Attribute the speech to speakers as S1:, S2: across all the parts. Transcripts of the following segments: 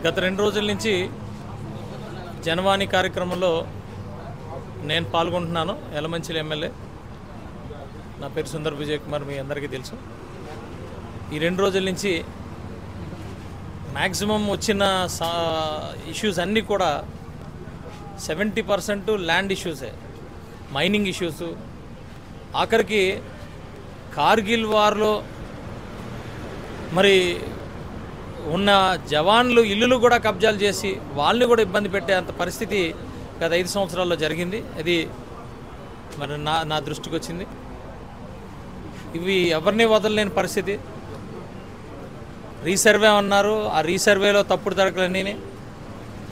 S1: గత 2 రోజుల నుంచి జనవాణి కార్యక్రమంలో నేను పాల్గొంటున్నాను. యలమంచిలి ఎమ్మెల్యే. నా పేరు సుందర్ విజయ్ కుమార్, మీ అందరికీ తెలుసు. ఈ 2 రోజుల నుంచి మ్యాక్సిమం వచ్చిన ఇష్యూస్ అన్నీ కూడా 70% ల్యాండ్ ఇష్యూసే, మైనింగ్ ఇష్యూస్. ఆఖరికి కార్గిల్ వార్లో మరి ఉన్న జవాన్లు ఇల్లులు కూడా కబ్జాలు చేసి వాళ్ళని కూడా ఇబ్బంది పెట్టే అంత పరిస్థితి గత 5 సంవత్సరాల్లో జరిగింది. అది మరి నా దృష్టికి వచ్చింది. ఇవి ఎవరిని వదలలేని పరిస్థితి. రీసర్వే అన్నారు, ఆ రీసర్వేలో తప్పుడు తడకలన్నీ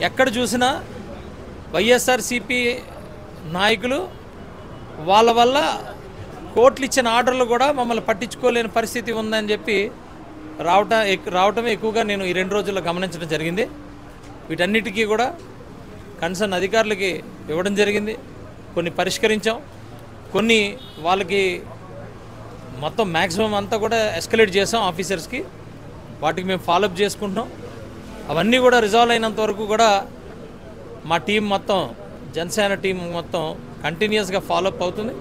S1: ఎక్కడ చూసినా వైఎస్ఆర్సీపీ నాయకులు వాళ్ళ వల్ల కోర్టులు ఇచ్చిన ఆర్డర్లు కూడా మమ్మల్ని పట్టించుకోలేని పరిస్థితి ఉందని చెప్పి రావటమే ఎక్కువగా నేను ఈ 2 రోజుల్లో గమనించడం జరిగింది. వీటన్నిటికీ కూడా కన్సర్న్ అధికారులకి ఇవ్వడం జరిగింది. కొన్ని పరిష్కరించాం, కొన్ని వాళ్ళకి మొత్తం మ్యాక్సిమం అంతా కూడా ఎస్కలేట్ చేసాం ఆఫీసర్స్కి. వాటికి మేము ఫాలోఅప్ చేసుకుంటున్నాం. అవన్నీ కూడా రిజాల్వ్ అయినంత వరకు కూడా మా టీం మొత్తం, జనసేన టీం మొత్తం కంటిన్యూస్గా ఫాలోఅప్ అవుతుంది.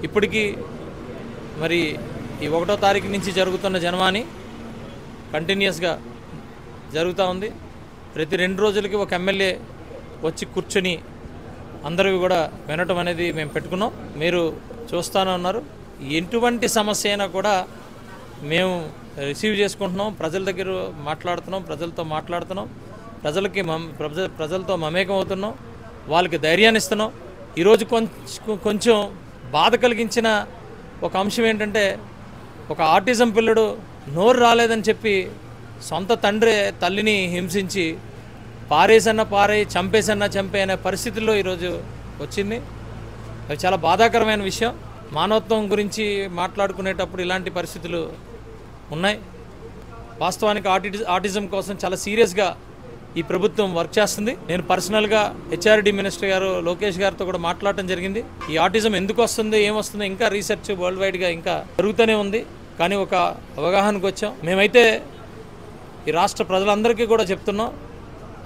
S1: ఇప్పటికీ మరి ఈ 1వ తారీఖు నుంచి జరుగుతున్న జనవాణి కంటిన్యూస్గా జరుగుతూ ఉంది. ప్రతి 2 రోజులకి ఒక ఎమ్మెల్యే వచ్చి కూర్చొని అందరివి కూడా వినటం అనేది మేము పెట్టుకున్నాం. మీరు చూస్తూనే ఉన్నారు. ఎటువంటి సమస్య అయినా కూడా మేము రిసీవ్ చేసుకుంటున్నాం, ప్రజల దగ్గర మాట్లాడుతున్నాం, ప్రజలతో మాట్లాడుతున్నాం, ప్రజలతో మమేకం అవుతున్నాం, వాళ్ళకి ధైర్యాన్ని ఇస్తున్నాం. ఈరోజు కొంచెం బాధ కలిగించిన ఒక అంశం ఏంటంటే, ఒక ఆటిజం పిల్లడు నోరు రాలేదని చెప్పి సొంత తండ్రి తల్లిని హింసించి చంపేసన్నా చంపే అనే పరిస్థితుల్లో ఈరోజు వచ్చింది. అది చాలా బాధాకరమైన విషయం. మానవత్వం గురించి మాట్లాడుకునేటప్పుడు ఇలాంటి పరిస్థితులు ఉన్నాయి. వాస్తవానికి ఆటిజం కోసం చాలా సీరియస్గా ఈ ప్రభుత్వం వర్క్ చేస్తుంది. నేను పర్సనల్గా హెచ్ఆర్డి మినిస్టర్ గారు లోకేష్ గారితో కూడా మాట్లాడటం జరిగింది. ఈ ఆటిజం ఎందుకు వస్తుంది, ఏమొస్తుందో ఇంకా రీసెర్చ్ వరల్డ్ వైడ్గా ఇంకా జరుగుతూనే ఉంది. కానీ ఒక అవగాహనకు వచ్చాం. మేమైతే ఈ రాష్ట్ర ప్రజలందరికీ కూడా చెప్తున్నాం,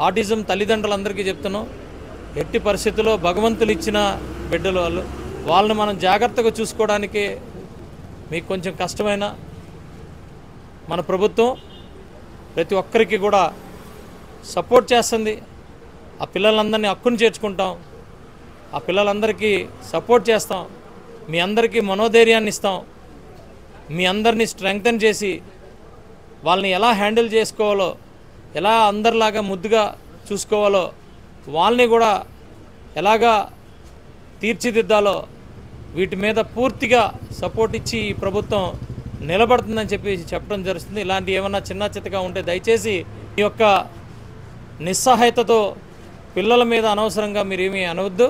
S1: ఆటిజం తల్లిదండ్రులందరికీ చెప్తున్నాం, ఎట్టి పరిస్థితుల్లో భగవంతులు ఇచ్చిన బిడ్డలు వాళ్ళని మనం జాగ్రత్తగా చూసుకోవడానికి మీకు కొంచెం కష్టమైన మన ప్రభుత్వం ప్రతి ఒక్కరికి కూడా సపోర్ట్ చేస్తుంది. ఆ పిల్లలందరినీ హక్కును చేర్చుకుంటాం, ఆ పిల్లలందరికీ సపోర్ట్ చేస్తాం, మీ అందరికీ మనోధైర్యాన్ని ఇస్తాం, మీ అందరినీ స్ట్రెంగ్తన్ చేసి వాళ్ళని ఎలా హ్యాండిల్ చేసుకోవాలో, ఎలా అందరిలాగా ముద్దుగా చూసుకోవాలో, వాళ్ళని కూడా ఎలాగా తీర్చిదిద్దాలో వీటి మీద పూర్తిగా సపోర్ట్ ఇచ్చి ఈ ప్రభుత్వం నిలబడుతుందని చెప్పడం జరుగుతుంది. ఇలాంటి ఏమన్నా చిన్న చిత్తగా ఉంటే దయచేసి ఈ యొక్క నిస్సహాయతతో పిల్లల మీద అనవసరంగా మీరేమీ అనవద్దు.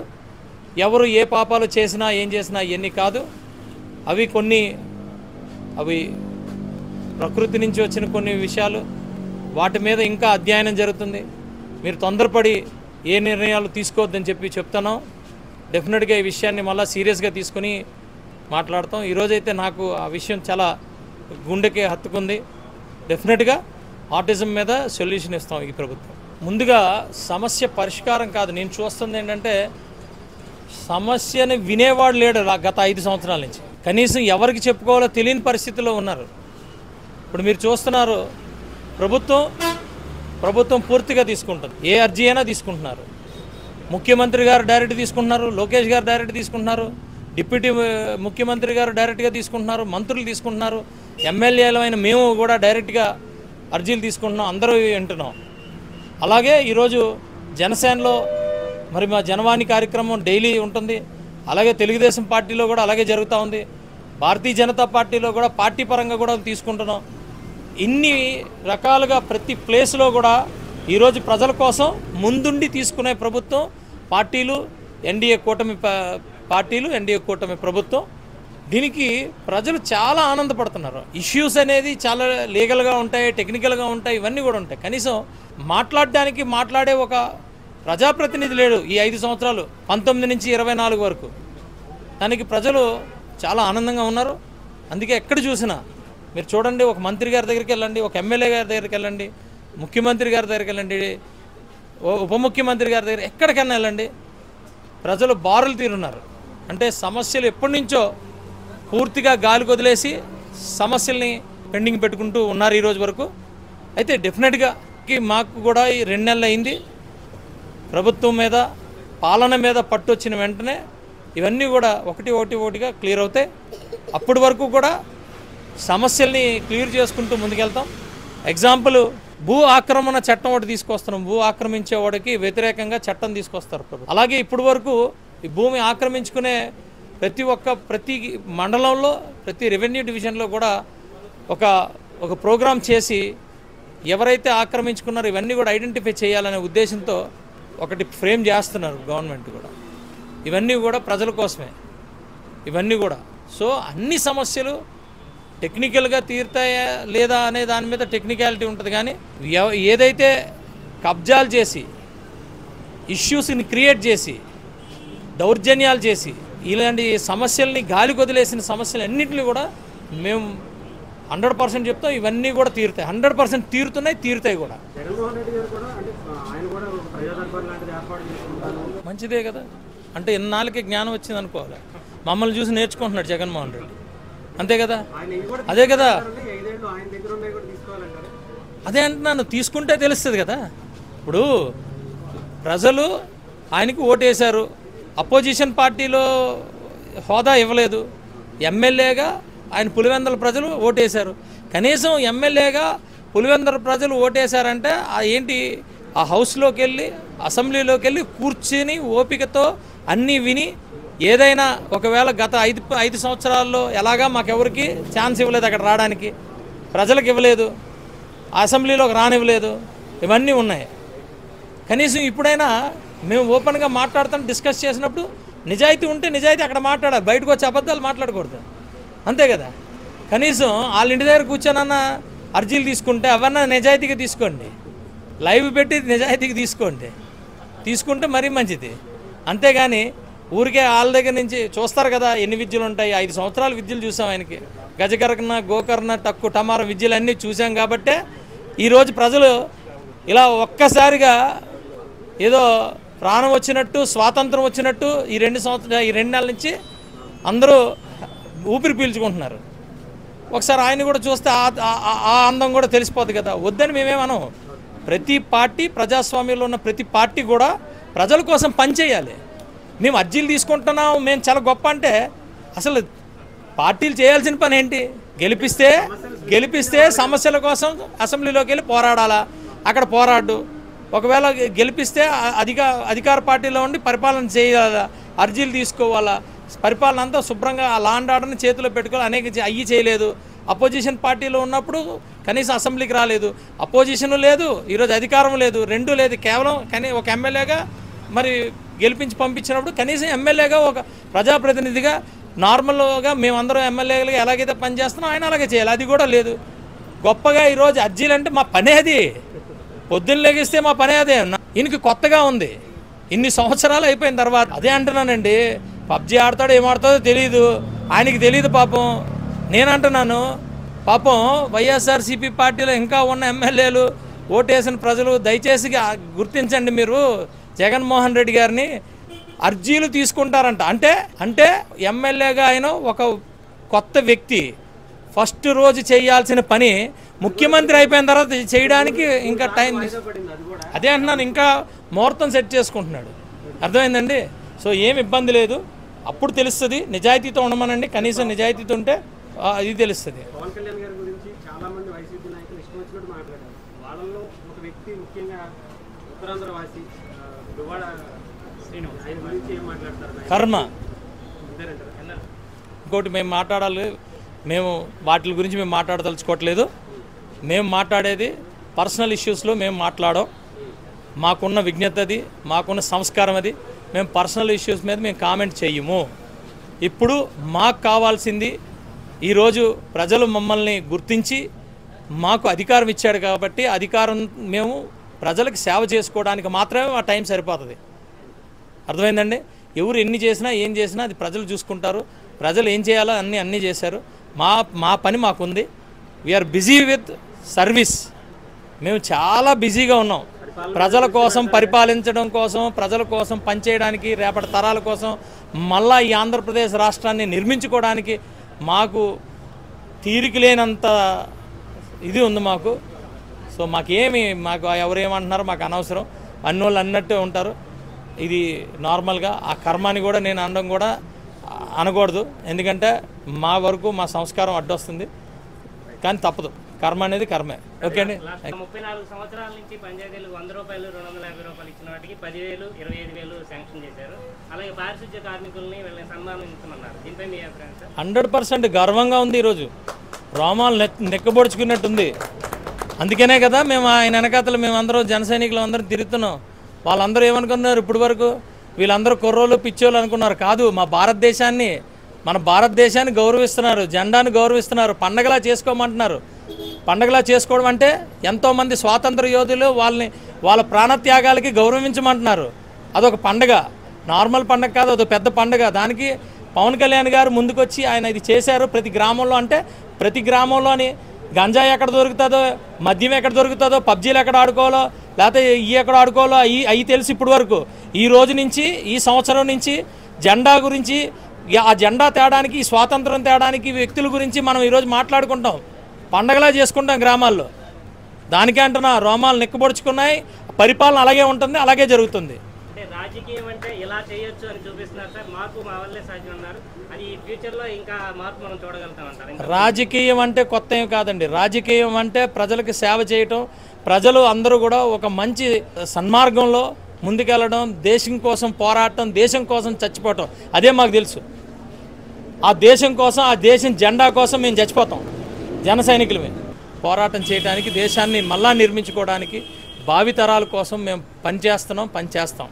S1: ఎవరు ఏ పాపాలు చేసినా ఏం చేసినా ఇవన్నీ కాదు. అవి ప్రకృతి నుంచి వచ్చిన కొన్ని విషయాలు. వాటి మీద ఇంకా అధ్యయనం జరుగుతుంది. మీరు తొందరపడి ఏ నిర్ణయాలు తీసుకోవద్దని చెప్తున్నాం. డెఫినెట్గా ఈ విషయాన్ని మళ్ళీ సీరియస్గా తీసుకుని మాట్లాడతాం. ఈరోజైతే నాకు ఆ విషయం చాలా గుండెకి హత్తుకుంది. డెఫినెట్గా ఆటిజం మీద సొల్యూషన్ ఇస్తాం ఈ ప్రభుత్వం. ముందుగా సమస్య పరిష్కారం కాదు. నేను చూస్తుంది ఏంటంటే, సమస్యని వినేవాడు లేడు గత 5 సంవత్సరాల నుంచి. కనీసం ఎవరికి చెప్పుకోవాలో తెలియని పరిస్థితిలో ఉన్నారు. ఇప్పుడు మీరు చూస్తున్నారు, ప్రభుత్వం పూర్తిగా తీసుకుంటుంది. ఏ అర్జీ అయినా తీసుకుంటున్నారు. ముఖ్యమంత్రి గారు డైరెక్ట్ తీసుకుంటున్నారు, లోకేష్ గారు డైరెక్ట్ తీసుకుంటున్నారు, డిప్యూటీ ముఖ్యమంత్రి గారు డైరెక్ట్గా తీసుకుంటున్నారు, మంత్రులు తీసుకుంటున్నారు, ఎమ్మెల్యేలమైన మేము కూడా డైరెక్ట్గా అర్జీలు తీసుకుంటున్నాం, అందరూ వింటున్నాం. అలాగే ఈరోజు జనసేనలో మరి మా జనవాణి కార్యక్రమం డైలీ ఉంటుంది. అలాగే తెలుగుదేశం పార్టీలో కూడా అలాగే జరుగుతూ ఉంది. భారతీయ జనతా పార్టీలో కూడా పార్టీ పరంగా కూడా తీసుకుంటున్నాం. ఇన్ని రకాలుగా ప్రతి ప్లేస్లో కూడా ఈరోజు ప్రజల కోసం ముందుండి తీసుకునే ప్రభుత్వం పార్టీలు, ఎన్డీఏ కూటమి ప్రభుత్వం. దీనికి ప్రజలు చాలా ఆనందపడుతున్నారు. ఇష్యూస్ అనేది చాలా లీగల్గా ఉంటాయి, టెక్నికల్గా ఉంటాయి, ఇవన్నీ కూడా ఉంటాయి. కనీసం మాట్లాడే ఒక ప్రజాప్రతినిధి లేడు ఈ 5 సంవత్సరాలు, 19 నుంచి 24 వరకు. దానికి ప్రజలు చాలా ఆనందంగా ఉన్నారు. అందుకే ఎక్కడ చూసినా మీరు చూడండి, ఒక మంత్రి గారి దగ్గరికి వెళ్ళండి, ఒక ఎమ్మెల్యే గారి దగ్గరికి వెళ్ళండి, ముఖ్యమంత్రి గారి దగ్గరికి వెళ్ళండి, ఉప ముఖ్యమంత్రి గారి దగ్గర ఎక్కడికైనా వెళ్ళండి, ప్రజలు బారులు తీరున్నారు. అంటే సమస్యలు ఎప్పటి నుంచో పూర్తిగా గాలి వదిలేసి సమస్యల్ని పెండింగ్ పెట్టుకుంటూ ఉన్నారు ఈ రోజు వరకు. అయితే డెఫినెట్గా మాకు కూడా ఈ 2 నెలలు అయింది ప్రభుత్వం మీద, పాలన మీద పట్టు వచ్చిన వెంటనే ఇవన్నీ కూడా ఒకటిగా క్లియర్ అవుతాయి. అప్పటి వరకు కూడా సమస్యల్ని క్లియర్ చేసుకుంటూ ముందుకెళ్తాం. ఎగ్జాంపుల్, భూ ఆక్రమణ చట్టం ఒకటి తీసుకొస్తున్నాం. భూ ఆక్రమించేవాడికి వ్యతిరేకంగా చట్టం తీసుకొస్తారు ప్రభుత్వం. అలాగే ఇప్పటి వరకు ఈ భూమి ఆక్రమించుకునే ప్రతి మండలంలో, ప్రతి రెవెన్యూ డివిజన్లో కూడా ఒక ప్రోగ్రాం చేసి ఎవరైతే ఆక్రమించుకున్నారో ఇవన్నీ కూడా ఐడెంటిఫై చేయాలనే ఉద్దేశంతో ఒకటి ఫ్రేమ్ చేస్తున్నారు గవర్నమెంట్ కూడా. ఇవన్నీ కూడా ప్రజల కోసమే ఇవన్నీ కూడా. సో అన్ని సమస్యలు టెక్నికల్గా తీరుతాయా లేదా అనే దాని మీద టెక్నికాలిటీ ఉంటుంది, కానీ ఏదైతే కబ్జాలు చేసి ఇష్యూస్ని క్రియేట్ చేసి దౌర్జన్యాలు చేసి ఇలాంటి సమస్యల్ని గాలి వదిలేసిన సమస్యలు అన్నింటినీ కూడా మేము 100% చెప్తాం. ఇవన్నీ కూడా తీరుతాయి, 100% తీరుతాయి కూడా. మంచిదే కదా, అంటే ఇన్నాళ్ళకి జ్ఞానం వచ్చింది అనుకోవాలి. మమ్మల్ని చూసి నేర్చుకుంటున్నాడు జగన్మోహన్ రెడ్డి, అంతే కదా. అదే కదా, అదే అంటున్నాను, తీసుకుంటే తెలుస్తుంది కదా. ఇప్పుడు ప్రజలు ఆయనకి ఓటేశారు, అపోజిషన్ పార్టీలో హోదా ఇవ్వలేదు, ఎమ్మెల్యేగా ఆయన పులివెందుల ప్రజలు ఓటేశారు. కనీసం ఎమ్మెల్యేగా పులివెందుల ప్రజలు ఓటేశారంటే ఏంటి, ఆ హౌస్లోకి వెళ్ళి అసెంబ్లీలోకి వెళ్ళి కూర్చుని ఓపికతో అన్నీ విని, ఏదైనా ఒకవేళ గత 5 సంవత్సరాల్లో ఎలాగా మాకెవరికి ఛాన్స్ ఇవ్వలేదు, అక్కడ రావడానికి ప్రజలకు ఇవ్వలేదు, అసెంబ్లీలోకి రానివ్వలేదు, ఇవన్నీ ఉన్నాయి. కనీసం ఇప్పుడైనా మేము ఓపెన్గా మాట్లాడుతాం, డిస్కస్ చేసినప్పుడు నిజాయితీ ఉంటే నిజాయితీ అక్కడ మాట్లాడాలి, బయటకు వచ్చి అబద్ధాలు మాట్లాడకూడదు, అంతే కదా. కనీసం వాళ్ళ ఇంటి దగ్గర కూర్చొనన్నా అర్జీలు తీసుకుంటే అవన్నా నిజాయితీగా తీసుకోండి, లైవ్ పెట్టి నిజాయితీగా తీసుకుంటే మరీ మంచిది. అంతేగాని ఊరికే వాళ్ళ దగ్గర నుంచి చూస్తారు కదా ఎన్ని విద్యలు ఉంటాయి. 5 సంవత్సరాలు విద్యలు చూసాం ఆయనకి, గజకర్ణ, గోకర్ణ, టక్కు, టమార విద్యలు అన్నీ చూసాం కాబట్టే ఈరోజు ప్రజలు ఇలా ఒక్కసారిగా ఏదో ప్రాణం వచ్చినట్టు, స్వాతంత్రం వచ్చినట్టు ఈ 2 నెలల నుంచి అందరూ ఊపిరి పీల్చుకుంటున్నారు. ఒకసారి ఆయన కూడా చూస్తే ఆ అందం కూడా తెలిసిపోతుంది కదా. వద్దని మేమేమనం. ప్రతి పార్టీ, ప్రజాస్వామ్యంలో ఉన్న ప్రతి పార్టీ కూడా ప్రజల కోసం పనిచేయాలి. మేము అర్జీలు తీసుకుంటున్నాం, మేము చాలా గొప్ప అంటే అసలు పార్టీలు చేయాల్సిన పని ఏంటి? గెలిపిస్తే సమస్యల కోసం అసెంబ్లీలోకి వెళ్ళి పోరాడాలా, అక్కడ పోరాడు. ఒకవేళ గెలిపిస్తే అధికార పార్టీలో ఉండి పరిపాలన చేయాలా, అర్జీలు తీసుకోవాలా, పరిపాలన అంతా శుభ్రంగా ఆ లా అండ్ ఆర్డర్ని చేతిలో పెట్టుకోవాలి. అనేక అయ్యి చేయలేదు. అపోజిషన్ పార్టీలో ఉన్నప్పుడు కనీసం అసెంబ్లీకి రాలేదు, అపోజిషన్ లేదు, ఈరోజు అధికారం లేదు, రెండూ లేదు. కేవలం ఒక ఎమ్మెల్యేగా మరి గెలిపించి పంపించినప్పుడు కనీసం ఎమ్మెల్యేగా ఒక ప్రజాప్రతినిధిగా నార్మల్గా మేమందరం ఎమ్మెల్యేలుగా ఎలాగైతే పనిచేస్తున్నాం ఆయన అలాగే చేయాలి, అది కూడా లేదు. గొప్పగా ఈరోజు అర్జీలు అంటే మా పనే అది, పొద్దున్న లెగిస్తే మా పనే అదే. ఈయనకి కొత్తగా ఉంది, ఇన్ని సంవత్సరాలు అయిపోయిన తర్వాత. అదే అంటున్నానండి, పబ్జీ ఆడతాడో ఏమాడతాడో తెలియదు, ఆయనకి తెలియదు పాపం. నేను అంటున్నాను పాపం వైఎస్ఆర్సీపీ పార్టీలో ఇంకా ఉన్న ఎమ్మెల్యేలు, ఓటేసిన ప్రజలు దయచేసి గుర్తించండి. మీరు జగన్మోహన్ రెడ్డి గారిని అర్జీలు తీసుకుంటారంట అంటే ఎమ్మెల్యేగా ఆయన ఒక కొత్త వ్యక్తి, ఫస్ట్ రోజు చేయాల్సిన పని ముఖ్యమంత్రి అయిపోయిన తర్వాత చేయడానికి ఇంకా టైం. అదే అంటున్నాను, ఇంకా ముహూర్తం సెట్ చేసుకుంటున్నాడు. అర్థమైందండి. సో ఏం ఇబ్బంది లేదు, అప్పుడు తెలుస్తుంది. నిజాయితీతో ఉండమనండి, కనీసం నిజాయితీతో ఉంటే ఇది తెలుస్తుంది.
S2: పవన్ కళ్యాణ్ గారి గురించి చాలా మంది వైసీపీ నాయకులు ఇష్టం వచ్చినట్టు మాట్లాడారు. వాళ్ళల్లో ఒక వ్యక్తి ముఖ్యంగా ఉత్తరాంధ్ర వాసి దువ్వాడ శ్రీనివాస్, ఆయన గురించి ఏం మాట్లాడతారు?
S1: కర్మ. ఇంకోటి మేము వాటి గురించి మేము మాట్లాడదలుచుకోవట్లేదు. మేము మాట్లాడేది పర్సనల్ ఇష్యూస్లో మేము మాట్లాడాం. మాకున్న విజ్ఞత అది, మాకున్న సంస్కారం అది. మేము పర్సనల్ ఇష్యూస్ మీద మేము కామెంట్ చేయము. ఇప్పుడు మాకు కావాల్సింది, ఈరోజు ప్రజలు మమ్మల్ని గుర్తించి మాకు అధికారం ఇచ్చాడు కాబట్టి అధికారం మేము ప్రజలకు సేవ చేసుకోవడానికి మాత్రమే ఆ టైం సరిపోతుంది. అర్థమైందండి. ఎవరు ఎన్ని చేసినా ఏం చేసినా అది ప్రజలు చూసుకుంటారు. ప్రజలు ఏం చేయాలో అన్నీ చేశారు. మా పని మాకుంది. We are busy with service. మేము చాలా బిజీగా ఉన్నాం. ప్రజల కోసం పరిపాలించడం కోసం, ప్రజల కోసం పనిచేయడానికి, రేపటి తరాల కోసం మళ్ళా ఈ ఆంధ్రప్రదేశ్ రాష్ట్రాన్ని నిర్మించుకోవడానికి మాకు తీరిక లేనంత ఇది ఉంది మాకు. సో మాకు ఎవరేమంటున్నారో మాకు అనవసరం. అన్నోళ్ళు అన్నట్టే ఉంటారు. ఇది నార్మల్గా ఆ కర్మాని కూడా నేను అనడం కూడా అనకూడదు. ఎందుకంటే మా వరకు మా సంస్కారం అడ్డొస్తుంది. కానీ తప్పదు, కర్మ అనేది కర్మే. ఓకే అండి.
S3: 34 సంవత్సరాల నుంచి పంచాయతీలు 100 రూపాయలు 250 రూపాయలు ఇచ్చిన వాటికి 10,000 25,000 శాంక్షన్ చేశారు. అలాగే పారిశుద్ధ్య కార్మికుల్ని వీళ్ళని సన్మానించమన్నారు. దీనిపై మీ అభిప్రాయం సార్?
S1: 100% గర్వంగా ఉంది. ఈరోజు రోమాలు నెక్కబొడుచుకున్నట్టుంది. అందుకనే కదా మేము ఆయన వెనకాతలు మేమందరం జన సైనికులు అందరం తిరుగుతున్నాం. వాళ్ళందరూ ఏమనుకున్నారు ఇప్పటి వరకు? వీళ్ళందరూ కుర్రోళ్ళు పిచ్చోళ్ళు అనుకున్నారు. కాదు, మన భారతదేశాన్ని గౌరవిస్తున్నారు, జెండాను గౌరవిస్తున్నారు, పండగలా చేసుకోమంటున్నారు. పండగలా చేసుకోవడం అంటే ఎంతోమంది స్వాతంత్ర యోధులు వాళ్ళ ప్రాణత్యాగాలకి గౌరవించమంటున్నారు. అదొక పండగ, నార్మల్ పండగ కాదు, అదొక పెద్ద పండగ. దానికి పవన్ కళ్యాణ్ గారు ముందుకొచ్చి ఆయన ఇది చేశారు. ప్రతి గ్రామంలో అంటే ప్రతి గ్రామంలోని గంజాయి ఎక్కడ దొరుకుతుందో, మద్యం ఎక్కడ దొరుకుతుందో, పబ్జీలు ఎక్కడ ఆడుకోవాలో, లేకపోతే ఎక్కడ ఆడుకోవాలో అవి తెలిసి ఇప్పటి వరకు ఈ రోజు నుంచి ఈ సంవత్సరం నుంచి జెండా గురించి, ఆ జెండా తేడానికి, ఈ స్వాతంత్రం తేడానికి వ్యక్తుల గురించి మనం ఈరోజు మాట్లాడుకుంటాం. పండగలా చేసుకుంటాం గ్రామాల్లో. దానికే అంటున్నా, రోమాలు నెక్కబొడుచుకున్నాయి. పరిపాలన అలాగే ఉంటుంది, అలాగే జరుగుతుంది.
S3: అంటే రాజకీయం అంటే ఇలా చేయొచ్చు అని చూపిస్తున్నారు సార్. మా వల్లే సాధ్యం అన్నారు. అది ఫ్యూచర్లో ఇంకా మార్పు మనం చూడగలుగుతామంటారు.
S1: రాజకీయం అంటే కొత్త ఏం కాదండి. రాజకీయం అంటే ప్రజలకు సేవ చేయటం, ప్రజలు అందరూ కూడా ఒక మంచి సన్మార్గంలో ముందుకెళ్ళడం, దేశం కోసం పోరాటం, దేశం కోసం చచ్చిపోవటం, అదే మాకు తెలుసు. ఆ దేశం కోసం, ఆ దేశం జెండా కోసం మేము చచ్చిపోతాం. జన సైనికులమే పోరాటం చేయడానికి, దేశాన్ని మళ్ళా నిర్మించుకోవడానికి, భావితరాల కోసం మేము పనిచేస్తాం.